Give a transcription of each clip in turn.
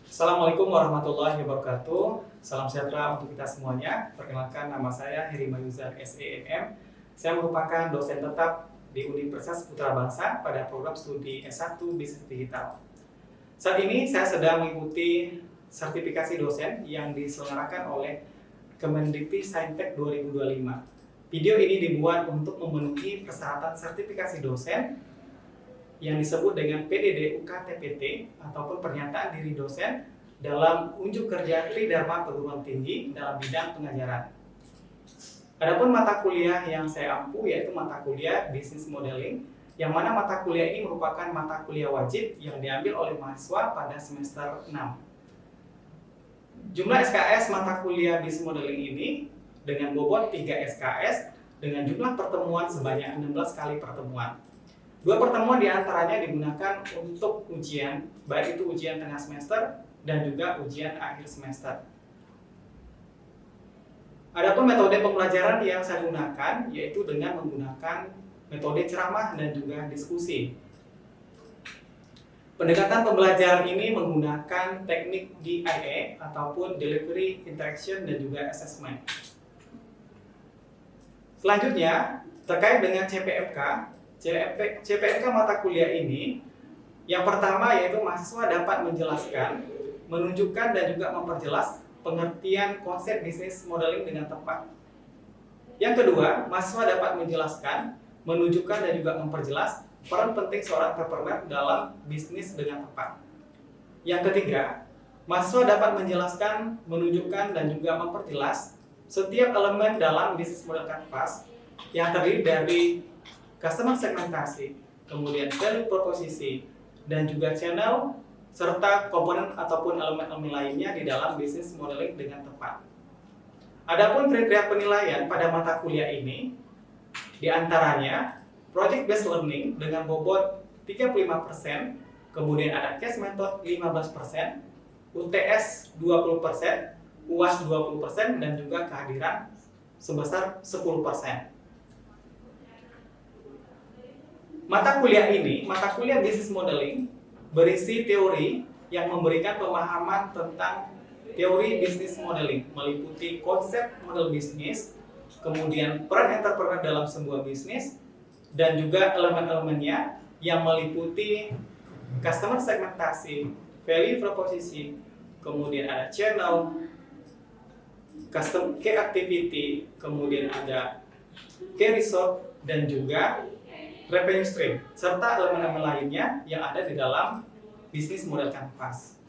Assalamualaikum warahmatullahi wabarakatuh. Salam sejahtera untuk kita semuanya. Perkenalkan, nama saya Heri Mayuzar SENM. Saya merupakan dosen tetap di Universitas Putra Bangsa pada program studi S1 Bisnis Digital. Saat ini saya sedang mengikuti sertifikasi dosen yang diselenggarakan oleh Kemendikti Saintek 2025. Video ini dibuat untuk memenuhi persyaratan sertifikasi dosen yang disebut dengan PDD UKTPT ataupun pernyataan diri dosen dalam unjuk kerja Tridharma Perguruan Tinggi dalam bidang pengajaran. Adapun mata kuliah yang saya ampu yaitu mata kuliah Business Modeling, yang mana mata kuliah ini merupakan mata kuliah wajib yang diambil oleh mahasiswa pada semester 6. Jumlah SKS mata kuliah Business Modeling ini dengan bobot 3 SKS dengan jumlah pertemuan sebanyak 16 kali pertemuan. 2 pertemuan diantaranya digunakan untuk ujian, baik itu ujian tengah semester dan juga ujian akhir semester. Adapun metode pembelajaran yang saya gunakan yaitu dengan menggunakan metode ceramah dan juga diskusi. Pendekatan pembelajaran ini menggunakan teknik DIA ataupun Delivery, Interaction, dan juga Assessment. Selanjutnya, terkait dengan CPMK mata kuliah ini, yang pertama yaitu mahasiswa dapat menjelaskan, menunjukkan dan juga memperjelas pengertian konsep bisnis modeling dengan tepat. Yang kedua, mahasiswa dapat menjelaskan, menunjukkan dan juga memperjelas peran penting seorang entrepreneur dalam bisnis dengan tepat. Yang ketiga, mahasiswa dapat menjelaskan, menunjukkan dan juga memperjelas setiap elemen dalam bisnis model kanvas yang terdiri dari customer segmentasi, kemudian value proposisi, dan juga channel, serta komponen ataupun elemen-elemen lainnya di dalam bisnis modeling dengan tepat. Adapun kriteria penilaian pada mata kuliah ini, diantaranya project based learning dengan bobot 35%, kemudian ada case method 15%, UTS 20%, UAS 20%, dan juga kehadiran sebesar 10%. Mata kuliah ini, mata kuliah Business Modeling, berisi teori yang memberikan pemahaman tentang teori bisnis modeling, meliputi konsep model bisnis, kemudian peran entrepreneur dalam sebuah bisnis, dan juga elemen-elemennya yang meliputi customer segmentasi, value proposition, kemudian ada channel, custom key activity, kemudian ada key result, dan juga revenue stream, serta elemen-elemen lainnya yang ada di dalam bisnis model kanvas.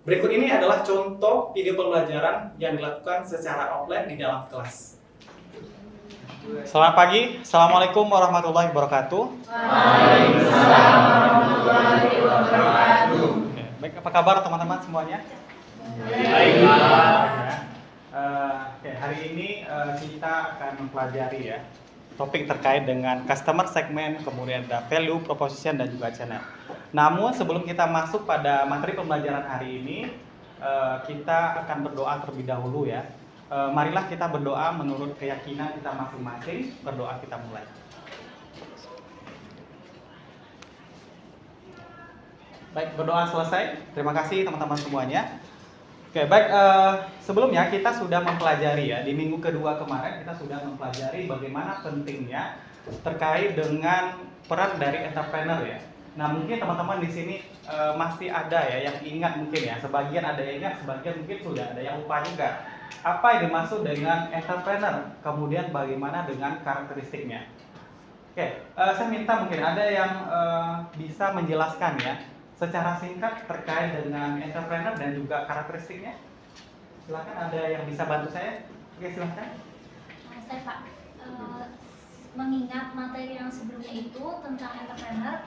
Berikut ini adalah contoh video pembelajaran yang dilakukan secara offline di dalam kelas. Selamat pagi, Assalamualaikum warahmatullahi wabarakatuh. Waalaikumsalam warahmatullahi wabarakatuh. Baik, apa kabar teman-teman semuanya? Baik. Hari ini kita akan mempelajari ya topik terkait dengan customer segment, kemudian ada value, proposition, dan juga channel. Namun sebelum kita masuk pada materi pembelajaran hari ini, kita akan berdoa terlebih dahulu ya. Marilah kita berdoa menurut keyakinan kita masing-masing. Berdoa, kita mulai. Baik, berdoa selesai. Terima kasih teman-teman semuanya. Oke, baik, sebelumnya kita sudah mempelajari ya, di minggu kedua kemarin kita sudah mempelajari bagaimana pentingnya terkait dengan peran dari entrepreneur ya. Nah, mungkin teman-teman di sini masih ada ya yang ingat mungkin ya, sebagian ada yang ingat, sebagian mungkin sudah ada yang lupa juga. Apa yang dimaksud dengan entrepreneur, kemudian bagaimana dengan karakteristiknya. Oke, saya minta mungkin ada yang bisa menjelaskan ya secara singkat terkait dengan entrepreneur dan juga karakteristiknya. Silakan, ada yang bisa bantu saya? Oke, silakan. Saya Pak, mengingat materi yang sebelumnya itu tentang entrepreneur,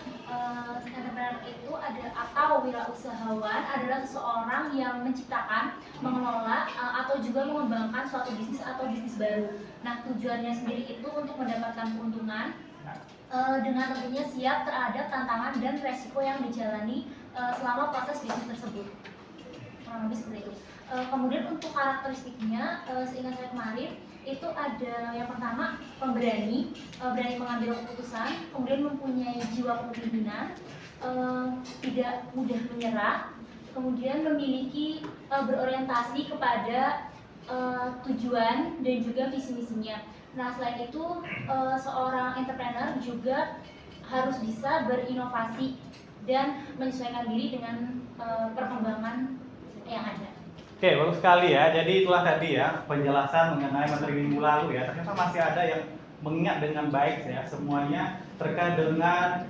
entrepreneur itu ada atau wirausahawan adalah seseorang yang menciptakan, mengelola atau juga mengembangkan suatu bisnis atau bisnis baru. Nah, tujuannya sendiri itu untuk mendapatkan keuntungan dengan tentunya siap terhadap tantangan dan resiko yang dijalani selama proses bisnis tersebut. Kurang lebih seperti itu. Kemudian untuk karakteristiknya, seingat saya kemarin itu ada yang pertama pemberani, berani mengambil keputusan, kemudian mempunyai jiwa kepemimpinan, tidak mudah menyerah, kemudian memiliki berorientasi kepada tujuan dan juga visi misinya. Nah, selain itu seorang entrepreneur juga harus bisa berinovasi dan menyesuaikan diri dengan perkembangan yang ada. Oke, bagus sekali ya. Jadi itulah tadi ya penjelasan mengenai materi minggu lalu ya. Ternyata masih ada yang mengingat dengan baik ya semuanya terkait dengan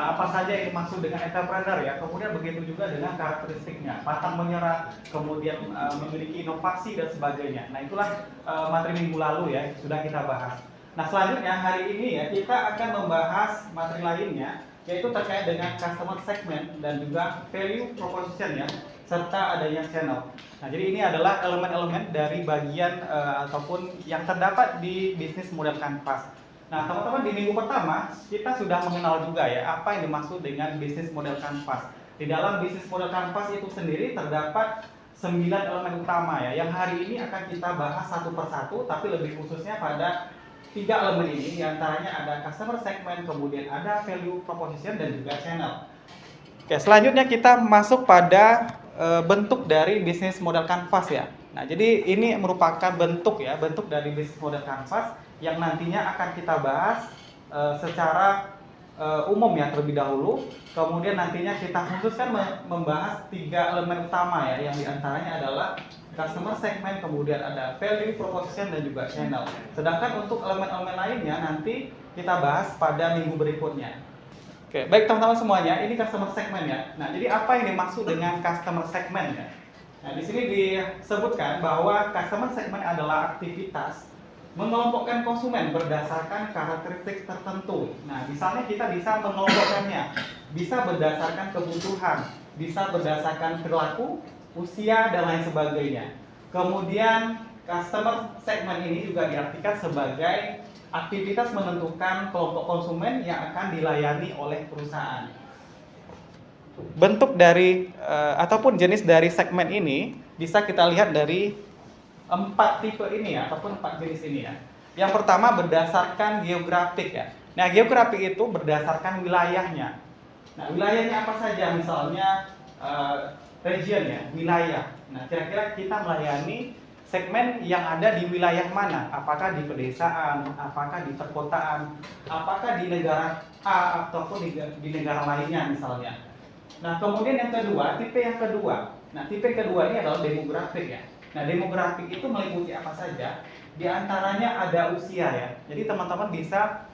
apa saja yang dimaksud dengan entrepreneur ya. Kemudian begitu juga dengan karakteristiknya, pantang menyerah, kemudian memiliki inovasi dan sebagainya. Nah, itulah materi minggu lalu ya sudah kita bahas. Nah, selanjutnya hari ini ya kita akan membahas materi lainnya, yaitu terkait dengan customer segment dan juga value proposition ya, serta adanya channel. Nah, jadi ini adalah elemen-elemen dari bagian ataupun yang terdapat di bisnis model kanvas. Nah, teman-teman, di minggu pertama kita sudah mengenal juga ya apa yang dimaksud dengan bisnis model kanvas. Di dalam bisnis model kanvas itu sendiri terdapat 9 elemen utama ya, yang hari ini akan kita bahas satu persatu, tapi lebih khususnya pada 3 elemen ini, diantaranya ada customer segment, kemudian ada value proposition dan juga channel. Oke, selanjutnya kita masuk pada bentuk dari bisnis model kanvas ya. Nah, jadi ini merupakan bentuk ya, bentuk dari bisnis model kanvas yang nantinya akan kita bahas secara umum ya terlebih dahulu. Kemudian nantinya kita khususkan membahas 3 elemen utama ya, yang diantaranya adalah customer segment, kemudian ada value proposition dan juga channel. Sedangkan untuk elemen-elemen lainnya nanti kita bahas pada minggu berikutnya. Oke, baik teman-teman semuanya, ini customer segment ya. Nah, jadi apa yang dimaksud dengan customer segment ya? Nah, di sini disebutkan bahwa customer segment adalah aktivitas mengelompokkan konsumen berdasarkan karakteristik tertentu. Nah, misalnya kita bisa mengelompokkannya, bisa berdasarkan kebutuhan, bisa berdasarkan perilaku, usia, dan lain sebagainya. Kemudian customer segment ini juga diartikan sebagai aktivitas menentukan kelompok konsumen yang akan dilayani oleh perusahaan. Bentuk dari ataupun jenis dari segmen ini bisa kita lihat dari 4 tipe ini ya, ataupun 4 jenis ini ya. Yang pertama berdasarkan geografik ya. Nah, geografik itu berdasarkan wilayahnya. Nah, wilayahnya apa saja? Misalnya region ya, wilayah. Nah, kira-kira kita melayani segmen yang ada di wilayah mana? Apakah di pedesaan, apakah di perkotaan, apakah di negara A ataupun di negara lainnya misalnya. Nah, kemudian yang kedua, tipe yang kedua. Nah, tipe kedua ini adalah demografik ya. Nah, demografik itu meliputi apa saja? Di antaranya ada usia ya. Jadi teman-teman bisa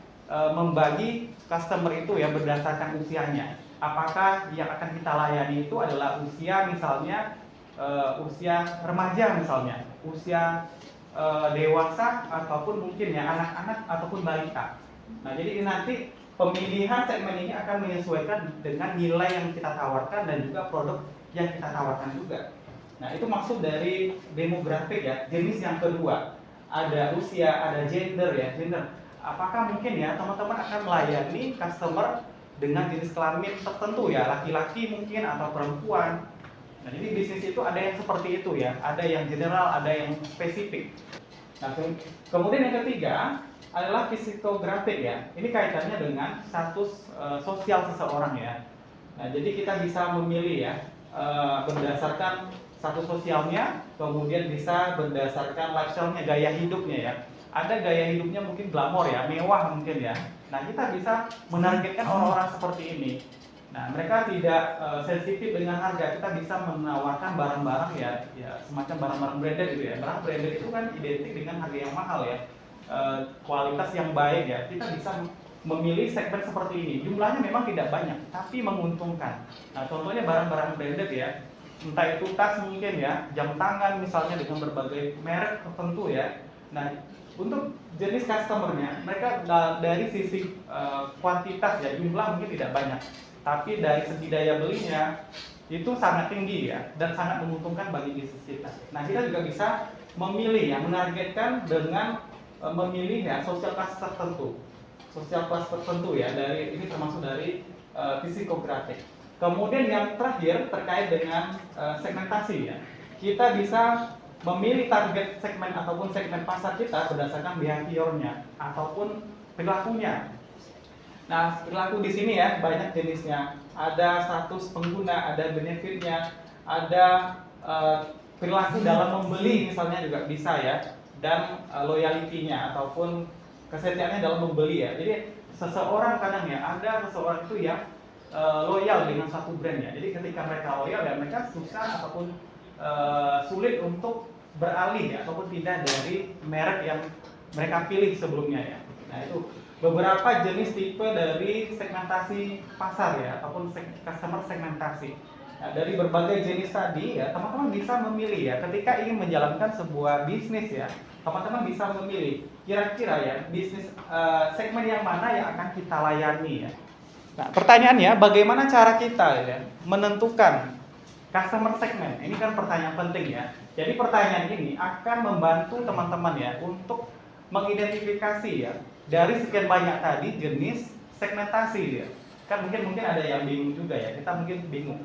membagi customer itu ya berdasarkan usianya. Apakah yang akan kita layani itu adalah usia misalnya usia remaja misalnya, usia dewasa ataupun mungkin ya anak-anak ataupun balita. Nah, jadi nanti pemilihan segmen ini akan menyesuaikan dengan nilai yang kita tawarkan dan juga produk yang kita tawarkan juga. Nah, itu maksud dari demografik ya. Jenis yang kedua, ada usia, ada gender ya, gender. Apakah mungkin ya teman-teman akan melayani customer dengan jenis kelamin tertentu ya, laki-laki mungkin atau perempuan. Nah, jadi bisnis itu ada yang seperti itu ya, ada yang general, ada yang spesifik. Nah, kemudian yang ketiga adalah psikografik ya. Ini kaitannya dengan status sosial seseorang ya. Nah, jadi kita bisa memilih ya berdasarkan status sosialnya, kemudian bisa berdasarkan lifestyle-nya, gaya hidupnya ya. Ada gaya hidupnya mungkin glamor ya, mewah mungkin ya. Nah, kita bisa menargetkan orang-orang seperti ini. Nah, mereka tidak sensitif dengan harga. Kita bisa menawarkan barang-barang ya semacam barang-barang branded gitu ya. Barang branded itu kan identik dengan harga yang mahal ya, kualitas yang baik ya. Kita bisa memilih segmen seperti ini. Jumlahnya memang tidak banyak, tapi menguntungkan. Nah, contohnya barang-barang branded ya. Entah itu tas mungkin ya, jam tangan misalnya dengan berbagai merek tertentu ya. Nah, untuk jenis customernya, mereka dari sisi kuantitas ya, jumlah mungkin tidak banyak, tapi dari segi daya belinya itu sangat tinggi ya, dan sangat menguntungkan bagi bisnis kita. Nah, kita juga bisa memilih ya, menargetkan dengan memilih ya sosial kelas tertentu, ya. Dari ini termasuk dari psikografik. Kemudian yang terakhir terkait dengan segmentasi ya. Kita bisa memilih target segmen ataupun segmen pasar kita berdasarkan behaviornya ataupun perilakunya. Nah, perilaku di sini ya banyak jenisnya. Ada status pengguna, ada benefitnya, ada perilaku dalam membeli misalnya juga bisa ya, dan loyalty-nya ataupun kesetiaannya dalam membeli ya. Jadi seseorang kadang ya ada seseorang itu yang loyal dengan satu brand ya. Jadi ketika mereka loyal ya mereka susah ataupun sulit untuk beralih ya ataupun pindah dari merek yang mereka pilih sebelumnya ya. Nah itu beberapa jenis tipe dari segmentasi pasar ya ataupun customer segmentasi. Nah, dari berbagai jenis tadi ya teman-teman bisa memilih ya ketika ingin menjalankan sebuah bisnis ya teman-teman bisa memilih kira-kira ya bisnis segmen yang mana yang akan kita layani ya. Nah pertanyaannya bagaimana cara kita ya menentukan customer segment? Ini kan pertanyaan penting ya. Jadi pertanyaan ini akan membantu teman-teman ya untuk mengidentifikasi ya dari sekian banyak tadi jenis segmentasi ya. Kan mungkin ada yang bingung juga ya. Kita mungkin bingung.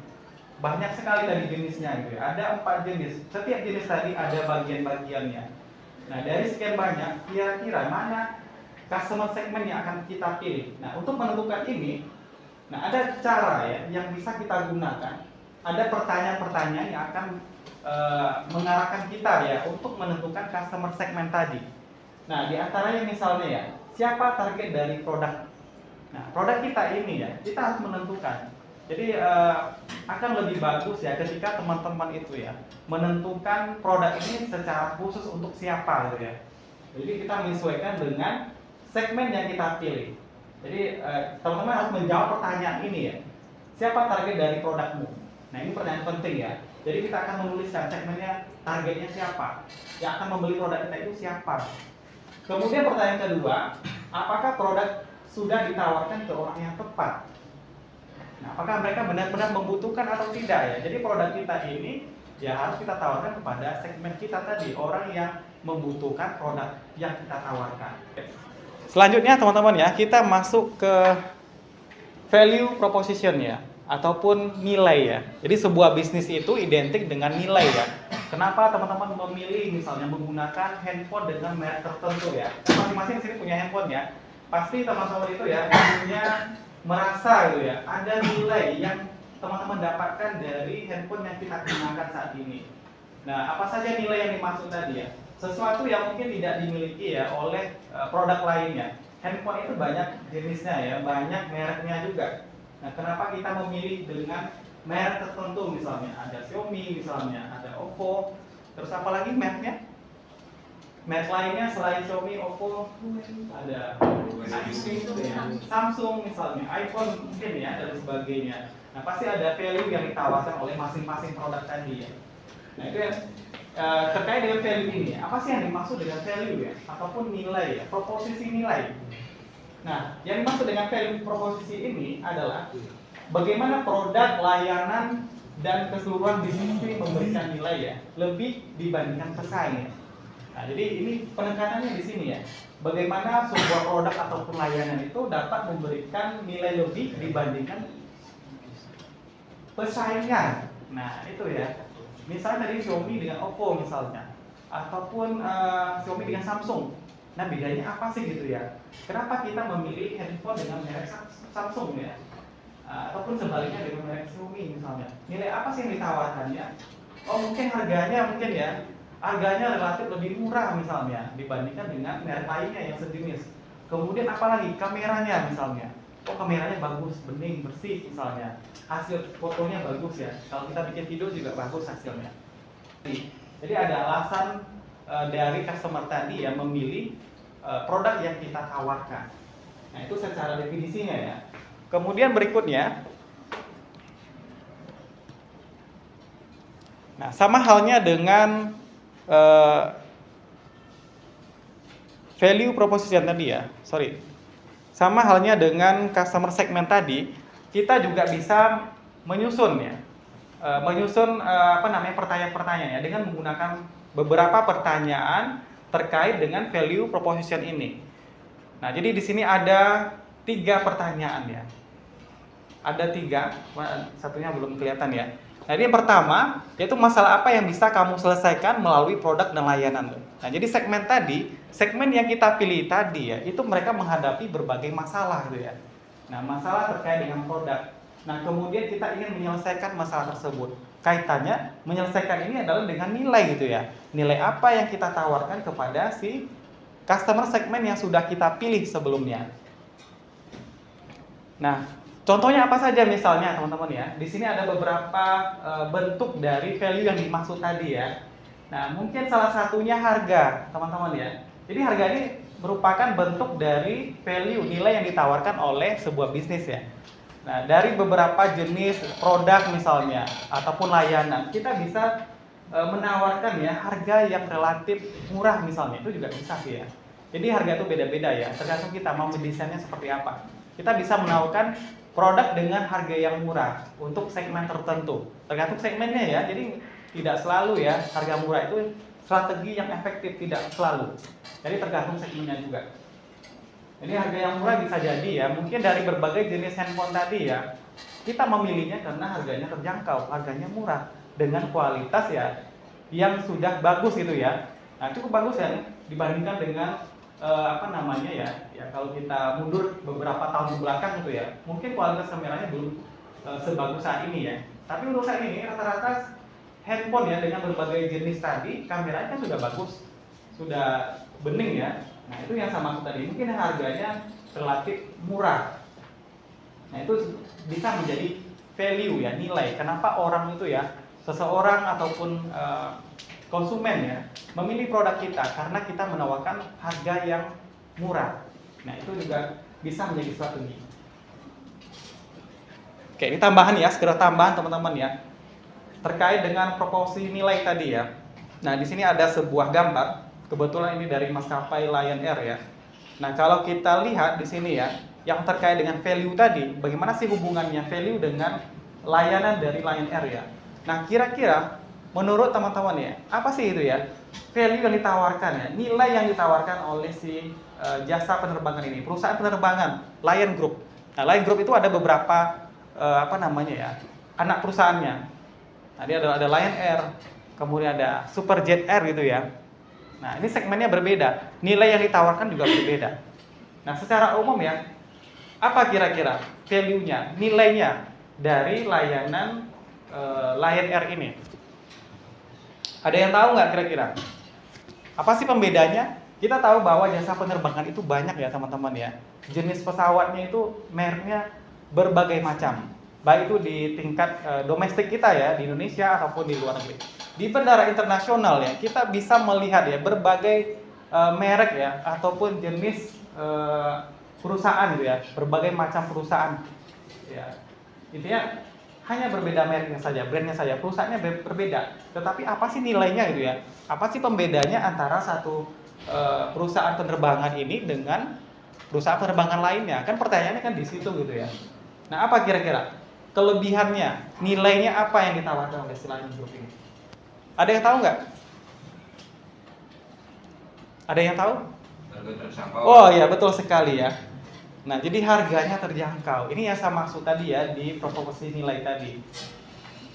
Banyak sekali tadi jenisnya gitu ya. Ada 4 jenis. Setiap jenis tadi ada bagian-bagiannya. Nah, dari sekian banyak kira-kira mana customer segment yang akan kita pilih. Nah, untuk menentukan ini, nah ada cara ya yang bisa kita gunakan. Ada pertanyaan-pertanyaan yang akan mengarahkan kita ya untuk menentukan customer segment tadi. Nah, di antaranya misalnya ya, siapa target dari produk? Nah, produk kita ini ya, kita harus menentukan. Jadi akan lebih bagus ya ketika teman-teman itu ya menentukan produk ini secara khusus untuk siapa gitu ya. Jadi kita menyesuaikan dengan segmen yang kita pilih. Jadi teman-teman harus menjawab pertanyaan ini ya. Siapa target dari produkmu? Nah, ini pertanyaan penting ya. Jadi kita akan menuliskan segmennya, targetnya siapa, yang akan membeli produk kita itu siapa. Kemudian pertanyaan kedua, apakah produk sudah ditawarkan ke orang yang tepat? Nah, apakah mereka benar-benar membutuhkan atau tidak ya? Jadi produk kita ini ya harus kita tawarkan kepada segmen kita tadi, orang yang membutuhkan produk yang kita tawarkan. Selanjutnya teman-teman ya, kita masuk ke value proposition ya, ataupun nilai ya. Jadi sebuah bisnis itu identik dengan nilai ya. Kenapa teman-teman memilih misalnya menggunakan handphone dengan merek tertentu ya? Kan masing-masing sini punya handphone ya. Pasti teman-teman itu ya punya merasa gitu ya, ada nilai yang teman-teman dapatkan dari handphone yang kita gunakan saat ini. Nah, apa saja nilai yang dimaksud tadi ya? Sesuatu yang mungkin tidak dimiliki ya oleh produk lainnya. Handphone itu banyak jenisnya ya, banyak mereknya juga. Nah, kenapa kita memilih dengan merek tertentu misalnya? Ada Xiaomi misalnya, ada Oppo, terus apa lagi mereknya? Merek lainnya selain Xiaomi, Oppo, ada Samsung misalnya, iPhone mungkin ya, dan sebagainya. Nah, pasti ada value yang ditawarkan oleh masing-masing produk tadi ya. Nah, itu yang terkait dengan value ini. Apa sih yang dimaksud dengan value ya? Ataupun nilai ya, proposisi nilai. Nah, yang dimaksud dengan value proposisi ini adalah bagaimana produk, layanan, dan keseluruhan bisnis ini memberikan nilai ya, lebih dibandingkan pesaing ya. Nah, jadi ini penekanannya di sini ya. Bagaimana sebuah produk ataupun layanan itu dapat memberikan nilai lebih dibandingkan pesaingnya. Nah, itu ya. Misalnya dari Xiaomi dengan Oppo misalnya, ataupun Xiaomi dengan Samsung. Nah, bedanya apa sih gitu ya? Kenapa kita memilih handphone dengan merek Samsung ya? Ataupun sebaliknya dengan merek Xiaomi misalnya. Nilai apa sih yang ditawarkannya? Oh, mungkin harganya mungkin ya. Harganya relatif lebih murah misalnya dibandingkan dengan merek lainnya yang sejenis. Kemudian apalagi kameranya misalnya. Oh, kameranya bagus, bening, bersih misalnya. Hasil fotonya bagus ya. Kalau kita bikin video juga bagus hasilnya. Jadi ada alasan dari customer tadi yang memilih produk yang kita tawarkan. Nah, itu secara definisinya ya. Kemudian berikutnya, nah sama halnya dengan value proposition tadi ya, sama halnya dengan customer segment tadi, kita juga bisa menyusun ya, pertanyaan-pertanyaan ya dengan menggunakan beberapa pertanyaan terkait dengan value proposition ini. Nah, jadi di sini ada 3 pertanyaan ya, ada 3, satunya belum kelihatan ya. Nah, ini yang pertama, yaitu masalah apa yang bisa kamu selesaikan melalui produk dan layanan. Nah, jadi segmen yang kita pilih tadi ya, itu mereka menghadapi berbagai masalah gitu ya. Nah, masalah terkait dengan produk. Nah, kemudian kita ingin menyelesaikan masalah tersebut. Kaitannya menyelesaikan ini adalah dengan nilai gitu ya. Nilai apa yang kita tawarkan kepada si customer segmen yang sudah kita pilih sebelumnya. Nah, contohnya apa saja misalnya teman-teman ya. Di sini ada beberapa bentuk dari value yang dimaksud tadi ya. Nah, mungkin salah satunya harga, teman-teman ya. Jadi harga ini merupakan bentuk dari value, nilai yang ditawarkan oleh sebuah bisnis ya. Nah, dari beberapa jenis produk misalnya ataupun layanan, kita bisa menawarkan ya harga yang relatif murah misalnya, itu juga bisa sih ya. Jadi harga itu beda-beda ya, tergantung kita mau mendesainnya seperti apa. Kita bisa menawarkan produk dengan harga yang murah untuk segmen tertentu, tergantung segmennya ya. Jadi tidak selalu ya harga murah itu strategi yang efektif, tidak selalu. Jadi tergantung segmennya juga. Jadi harga yang murah bisa jadi ya, mungkin dari berbagai jenis handphone tadi ya, kita memilihnya karena harganya terjangkau, harganya murah, dengan kualitas ya yang sudah bagus gitu ya. Nah, cukup bagus ya dibandingkan dengan ya kalau kita mundur beberapa tahun ke belakang gitu ya, mungkin kualitas kameranya belum sebagus saat ini ya. Tapi untuk saat ini rata-rata handphone ya dengan berbagai jenis tadi kameranya kan sudah bagus, sudah bening ya. Nah, itu yang sama maksud tadi, mungkin harganya relatif murah. Nah, itu bisa menjadi value ya, nilai. Kenapa orang itu ya, seseorang ataupun konsumen ya, memilih produk kita karena kita menawarkan harga yang murah. Nah, itu juga bisa menjadi strategi. Oke, ini tambahan ya, segera tambahan teman-teman ya. Terkait dengan proporsi nilai tadi ya. Nah, di sini ada sebuah gambar. Kebetulan ini dari maskapai Lion Air ya. Nah, kalau kita lihat di sini ya, yang terkait dengan value tadi, bagaimana sih hubungannya value dengan layanan dari Lion Air ya? Nah, kira-kira menurut teman-teman ya, apa sih itu ya? Value yang ditawarkan ya, nilai yang ditawarkan oleh si jasa penerbangan ini, perusahaan penerbangan Lion Group. Nah, Lion Group itu ada beberapa anak perusahaannya. Tadi ada Lion Air, kemudian ada Superjet Air gitu ya. Nah, ini segmennya berbeda, nilai yang ditawarkan juga berbeda. Nah, secara umum ya, apa kira-kira value-nya, nilainya dari layanan Lion Air ini? Ada yang tahu nggak kira-kira? Apa sih pembedanya? Kita tahu bahwa jasa penerbangan itu banyak ya teman-teman ya. Jenis pesawatnya itu mereknya berbagai macam. Baik itu di tingkat domestik kita ya, di Indonesia ataupun di luar negeri. Di bandara internasional ya, kita bisa melihat ya berbagai merek ya ataupun jenis perusahaan gitu ya, berbagai macam perusahaan. Ya. Intinya hanya berbeda mereknya saja, brandnya saja, perusahaannya berbeda. Tetapi apa sih nilainya gitu ya? Apa sih pembedanya antara satu perusahaan penerbangan ini dengan perusahaan penerbangan lainnya? Kan pertanyaannya kan di situ gitu ya. Nah, apa kira-kira kelebihannya, nilainya apa yang ditawarkan oleh Lion Group ini? Ada yang tahu nggak? Ada yang tahu? Harga terjangkau. Oh iya, betul sekali ya. Nah, jadi harganya terjangkau. Ini yang saya maksud tadi ya di proporsi nilai tadi.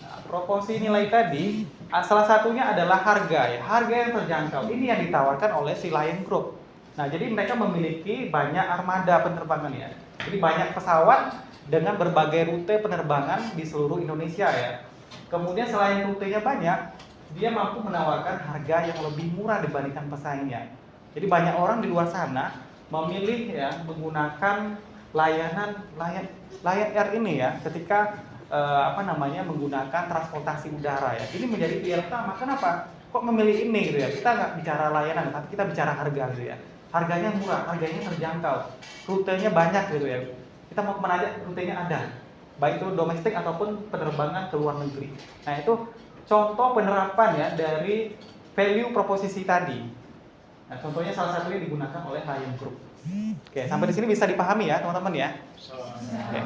Nah, proporsi nilai tadi salah satunya adalah harga ya. Harga yang terjangkau. Ini yang ditawarkan oleh si Lion Group. Nah, jadi mereka memiliki banyak armada penerbangan ya. Jadi banyak pesawat dengan berbagai rute penerbangan di seluruh Indonesia ya. Kemudian selain rutenya banyak, dia mampu menawarkan harga yang lebih murah dibandingkan pesaingnya. Jadi banyak orang di luar sana memilih ya menggunakan layanan Lion Air ini ya ketika menggunakan transportasi udara ya. Ini menjadi pilihan utama. Kenapa? Kok memilih ini gitu ya? Kita nggak bicara layanan, tapi kita bicara harga gitu ya. Harganya murah, harganya terjangkau, rutenya banyak gitu ya. Kita mau kemana aja rutenya ada, baik itu domestik ataupun penerbangan ke luar negeri. Nah, itu contoh penerapan ya dari value proposisi tadi. Nah, contohnya salah satunya digunakan oleh Lion Group. Oke, sampai di sini bisa dipahami ya teman-teman ya. Oke.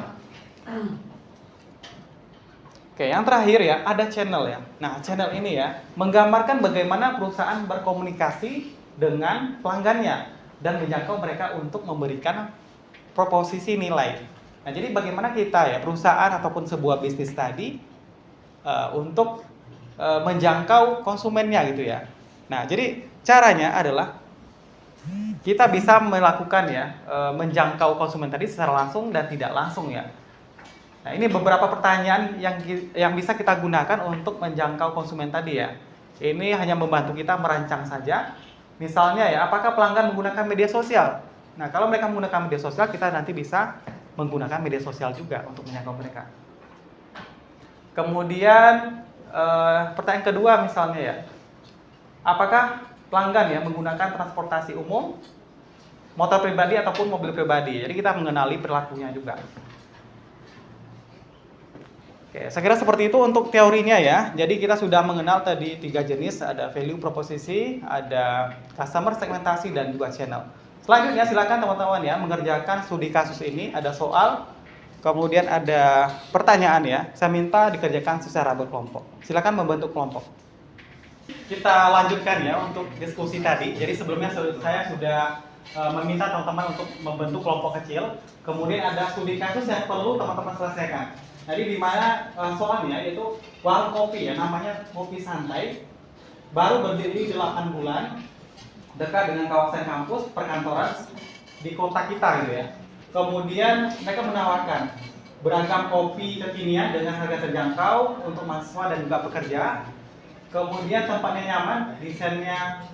Oke, yang terakhir ya ada channel ya. Nah, channel ini ya menggambarkan bagaimana perusahaan berkomunikasi dengan pelanggannya dan menjangkau mereka untuk memberikan proposisi nilai. Nah, jadi bagaimana kita ya perusahaan ataupun sebuah bisnis tadi untuk menjangkau konsumennya gitu ya. Nah, jadi caranya adalah kita bisa melakukan ya menjangkau konsumen tadi secara langsung dan tidak langsung ya. Nah, ini beberapa pertanyaan yang bisa kita gunakan untuk menjangkau konsumen tadi ya. Ini hanya membantu kita merancang saja. Misalnya ya, apakah pelanggan menggunakan media sosial? Nah, kalau mereka menggunakan media sosial, kita nanti bisa menggunakan media sosial juga untuk menjangkau mereka. Kemudian pertanyaan kedua misalnya ya, apakah pelanggan ya menggunakan transportasi umum, motor pribadi ataupun mobil pribadi? Jadi kita mengenali perilakunya juga. Oke, saya kira seperti itu untuk teorinya ya. Jadi kita sudah mengenal tadi 3 jenis, ada value proposisi, ada customer segmentasi, dan juga channel. Selanjutnya silakan teman-teman ya mengerjakan studi kasus ini. Ada soal, kemudian ada pertanyaan ya. Saya minta dikerjakan secara berkelompok. Silakan membentuk kelompok. Kita lanjutkan ya untuk diskusi tadi. Jadi sebelumnya saya sudah meminta teman-teman untuk membentuk kelompok kecil. Kemudian ada studi kasus yang perlu teman-teman selesaikan. Jadi di mana soalnya yaitu warung kopi ya, namanya Kopi Santai, baru berdiri 8 bulan, dekat dengan kawasan kampus, perkantoran di kota kita gitu ya. Kemudian mereka menawarkan beragam kopi kekinian dengan harga terjangkau untuk mahasiswa dan juga pekerja. Kemudian tempatnya nyaman, desainnya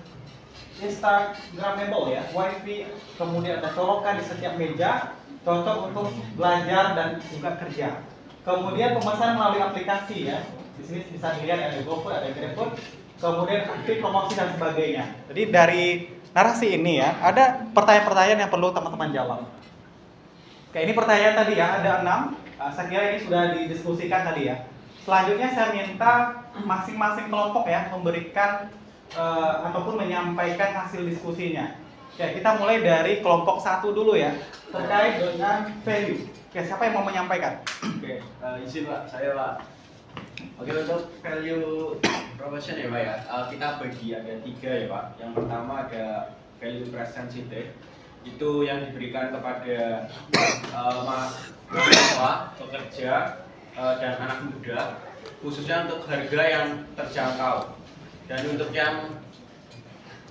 Instagramable ya, wifi, kemudian ada colokan di setiap meja, cocok untuk belajar dan juga kerja. Kemudian pemesanan melalui aplikasi ya. Di sini bisa dilihat ada GoFood, ada GrabFood. Kemudian aktif promosi dan sebagainya. Jadi dari narasi ini ya, ada pertanyaan-pertanyaan yang perlu teman-teman jawab. Oke, ini pertanyaan tadi ya, ada 6. Saya kira ini sudah didiskusikan tadi ya. Selanjutnya saya minta masing-masing kelompok ya memberikan ataupun menyampaikan hasil diskusinya. Oke, kita mulai dari kelompok 1 dulu ya, terkait dengan value. Oke, siapa yang mau menyampaikan? Oke, izin Pak, saya Pak. Oke, untuk value promotion ya Pak ya, kita bagi ada 3 ya Pak. Yang pertama ada value price sensitive, itu yang diberikan kepada mahasiswa, pekerja, dan anak muda, khususnya untuk harga yang terjangkau. Dan untuk yang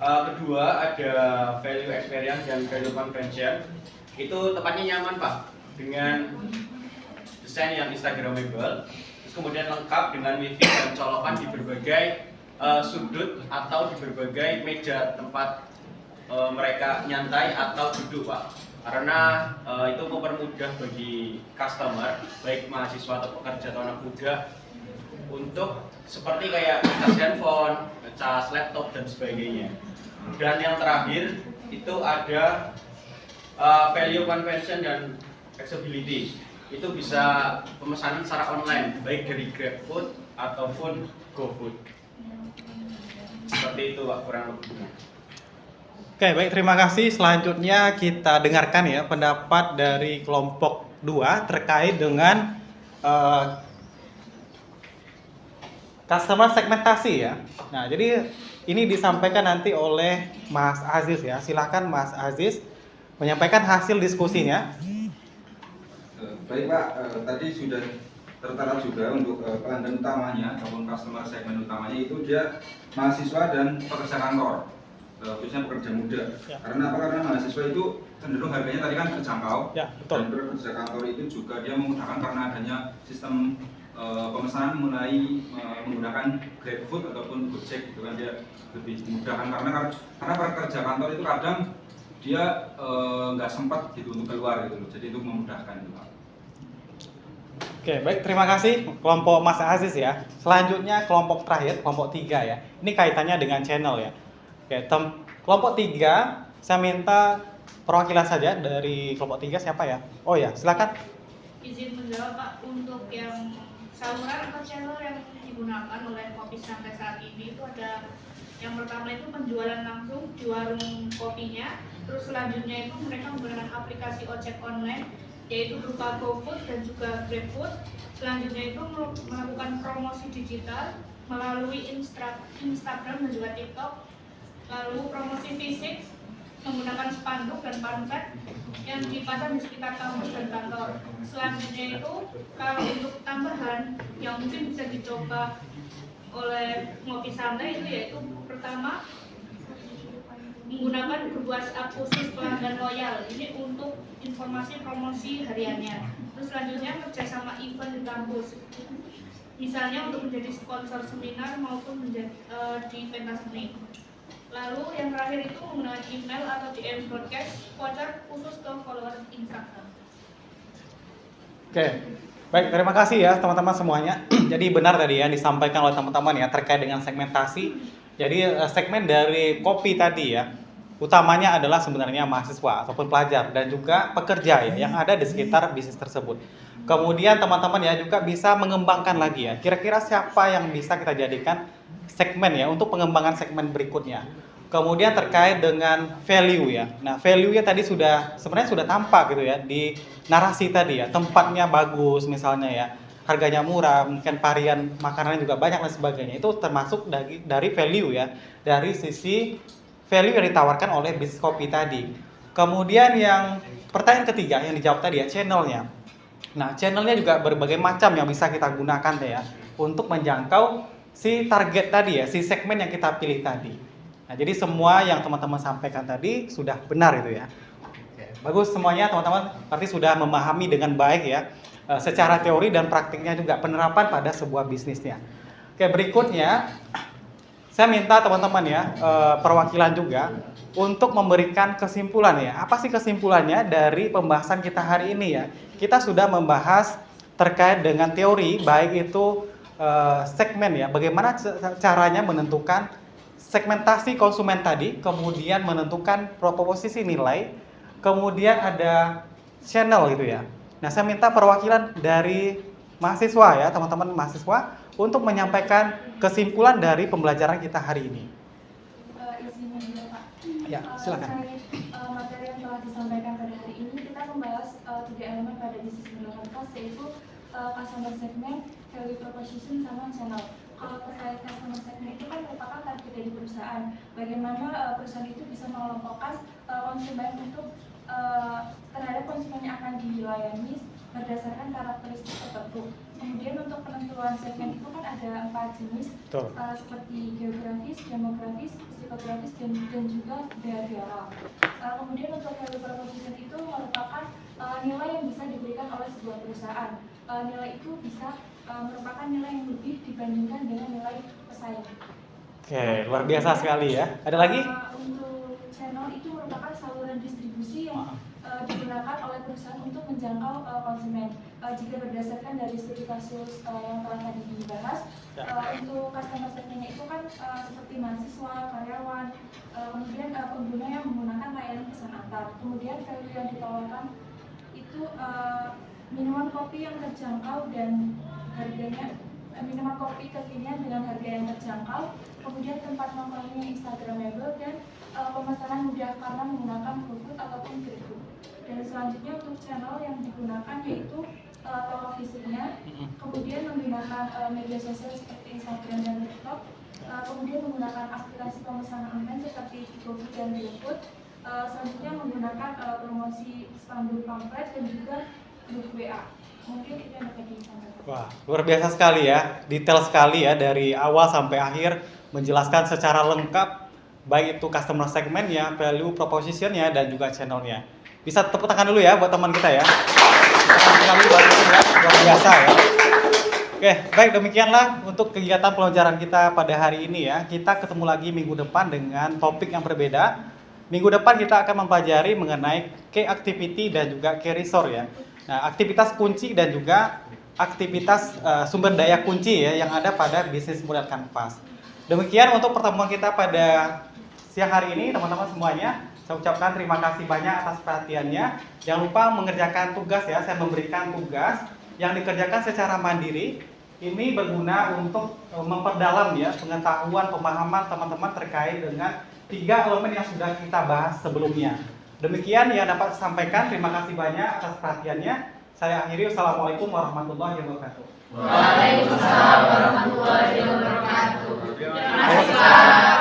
kedua ada value experience dan value convention, itu tepatnya nyaman Pak, dengan desain yang Instagramable, terus kemudian lengkap dengan wifi dan colokan di berbagai sudut atau di berbagai meja tempat mereka nyantai atau duduk Pak. Karena itu mempermudah bagi customer, baik mahasiswa atau pekerja atau anak muda, untuk seperti kayak ngecas handphone, ngecas laptop dan sebagainya. Dan yang terakhir itu ada value convention dan accessibility. Itu bisa pemesanan secara online, baik dari GrabFood ataupun GoFood. Seperti itu Pak, kurang lebihnya. Oke, baik, terima kasih. Selanjutnya kita dengarkan ya pendapat dari kelompok 2 terkait dengan customer segmentasi ya. Nah, jadi ini disampaikan nanti oleh Mas Aziz ya. Silakan Mas Aziz menyampaikan hasil diskusinya. Baik Pak, tadi sudah tertera juga untuk pelanggan utamanya ataupun customer segmen utamanya itu dia mahasiswa dan pekerja kantor, khususnya pekerja muda. Ya. Karena apa? Karena mahasiswa itu cenderung harganya tadi kan terjangkau. Ya, betul. Dan pekerja kantor itu juga dia memudahkan karena adanya sistem pemesanan mulai menggunakan GrabFood ataupun Gojek, gitu kan, dia lebih memudahkan karena pekerja kantor itu kadang dia nggak sempat gitu untuk keluar gitu, jadi itu memudahkan gitu Pak. Oke, baik, terima kasih kelompok Mas Aziz ya. Selanjutnya kelompok terakhir, kelompok 3 ya. Ini kaitannya dengan channel ya. Oke, kelompok 3, saya minta perwakilan saja dari kelompok 3, siapa ya? Oh ya, silakan. Izin menjawab Pak, untuk yang saluran atau channel yang digunakan oleh Kopi Santai saat ini itu ada yang pertama itu penjualan langsung di warung kopinya, terus selanjutnya itu mereka menggunakan aplikasi ojek online yaitu berupa GoFood dan juga GrabFood. Selanjutnya itu melakukan promosi digital melalui Instagram dan juga TikTok. Lalu promosi fisik menggunakan spanduk dan pamflet yang dipasang di sekitar kampus dan kantor. Selanjutnya itu kalau untuk tambahan yang mungkin bisa dicoba oleh Ngopi Santai itu yaitu pertama menggunakan grup WhatsApp khusus pelanggan loyal. Ini untuk informasi promosi hariannya. Terus selanjutnya kerjasama event di kampus. Misalnya untuk menjadi sponsor seminar maupun menjadi di pentas seni. Lalu yang terakhir itu menggunakan email atau DM broadcast voucher khusus ke follower Instagram. Oke, baik, terima kasih ya teman-teman semuanya. Jadi benar tadi ya disampaikan oleh teman-teman ya terkait dengan segmentasi. Jadi segmen dari kopi tadi ya, utamanya adalah sebenarnya mahasiswa ataupun pelajar dan juga pekerja ya yang ada di sekitar bisnis tersebut. Kemudian teman-teman ya juga bisa mengembangkan lagi ya, kira-kira siapa yang bisa kita jadikan segmen ya untuk pengembangan segmen berikutnya. Kemudian terkait dengan value ya. Nah, value-nya tadi sebenarnya sudah tampak gitu ya di narasi tadi ya. Tempatnya bagus misalnya ya. Harganya murah, mungkin varian makanannya juga banyak dan sebagainya. Itu termasuk dari value ya. Dari sisi value yang ditawarkan oleh bisnis kopi tadi. Kemudian yang pertanyaan ketiga yang dijawab tadi ya, channelnya. Nah, channelnya juga berbagai macam yang bisa kita gunakan ya untuk menjangkau si target tadi ya, si segmen yang kita pilih tadi. Nah, jadi semua yang teman-teman sampaikan tadi sudah benar itu ya. Oke, bagus semuanya teman-teman, berarti sudah memahami dengan baik ya secara teori dan praktiknya juga penerapan pada sebuah bisnisnya. Oke, berikutnya saya minta teman-teman ya perwakilan juga untuk memberikan kesimpulan ya. Apa sih kesimpulannya dari pembahasan kita hari ini ya? Kita sudah membahas terkait dengan teori baik itu segmen ya, bagaimana caranya menentukan segmentasi konsumen tadi, kemudian menentukan proposisi nilai, kemudian ada channel gitu ya. Nah, saya minta perwakilan dari mahasiswa ya, teman-teman mahasiswa untuk menyampaikan kesimpulan dari pembelajaran kita hari ini. Izin dulu Pak. Ya, silakan. Terkait materi yang telah disampaikan pada hari ini, kita membahas 3 elemen pada bisnis model kanvas, yaitu customer segment, value proposition, sama channel. Kalau terkait customer segment itu kan merupakan target dari perusahaan. Bagaimana perusahaan itu bisa mengelompokkan konsumen untuk terhadap konsumen yang akan dilayani berdasarkan karakteristik tertentu. Kemudian untuk penentuan segmen itu kan ada 4 jenis, seperti geografis, demografis, psikografis, dan juga behavioral. Kemudian untuk value proposition itu merupakan nilai yang bisa diberikan oleh sebuah perusahaan. Nilai itu bisa merupakan nilai yang lebih dibandingkan dengan nilai pesaing. Oke, luar biasa sekali ya. Ada lagi? Untuk channel itu merupakan saluran distribusi yang digunakan oleh perusahaan untuk menjangkau konsumen. Jika berdasarkan dari studi kasus yang telah tadi dibahas, untuk customer segmentnya itu kan seperti mahasiswa, karyawan, kemudian pengguna yang menggunakan layanan pesan antar. Kemudian value yang ditawarkan itu minuman kopi yang terjangkau dan harganya, minuman kopi kekinian dengan harga yang terjangkau, kemudian tempat nongkrongnya instagramable, dan pemesanan mudah karena menggunakan GoFood ataupun GrabFood. Dan selanjutnya untuk channel yang digunakan yaitu toko fisiknya, kemudian menggunakan media sosial seperti Instagram dan TikTok, kemudian menggunakan aplikasi pemesanan online seperti GoFood dan GrabFood, selanjutnya menggunakan promosi spanduk pamflet dan juga grup WA. Mungkin itu yang dapat disampaikan. Wah, luar biasa sekali ya, detail sekali ya dari awal sampai akhir menjelaskan secara lengkap baik itu customer segmentnya, value propositionnya, dan juga channelnya. Bisa tepuk tangan dulu ya buat teman kita ya. Sekali luar biasa ya. Oke, baik, demikianlah untuk kegiatan pelajaran kita pada hari ini ya. Kita ketemu lagi minggu depan dengan topik yang berbeda. Minggu depan kita akan mempelajari mengenai key activity dan juga key resource ya. Nah, aktivitas kunci dan juga aktivitas sumber daya kunci ya yang ada pada bisnis model kanvas. Demikian untuk pertemuan kita pada siang hari ini, teman-teman semuanya. Saya ucapkan terima kasih banyak atas perhatiannya. Jangan lupa mengerjakan tugas ya. Saya memberikan tugas yang dikerjakan secara mandiri. Ini berguna untuk memperdalam ya pengetahuan, pemahaman teman-teman terkait dengan 3 elemen yang sudah kita bahas sebelumnya. Demikian yang dapat saya sampaikan. Terima kasih banyak atas perhatiannya. Saya akhiri. Wassalamualaikum warahmatullahi wabarakatuh. Waalaikumsalam warahmatullahi wabarakatuh. Terima kasih.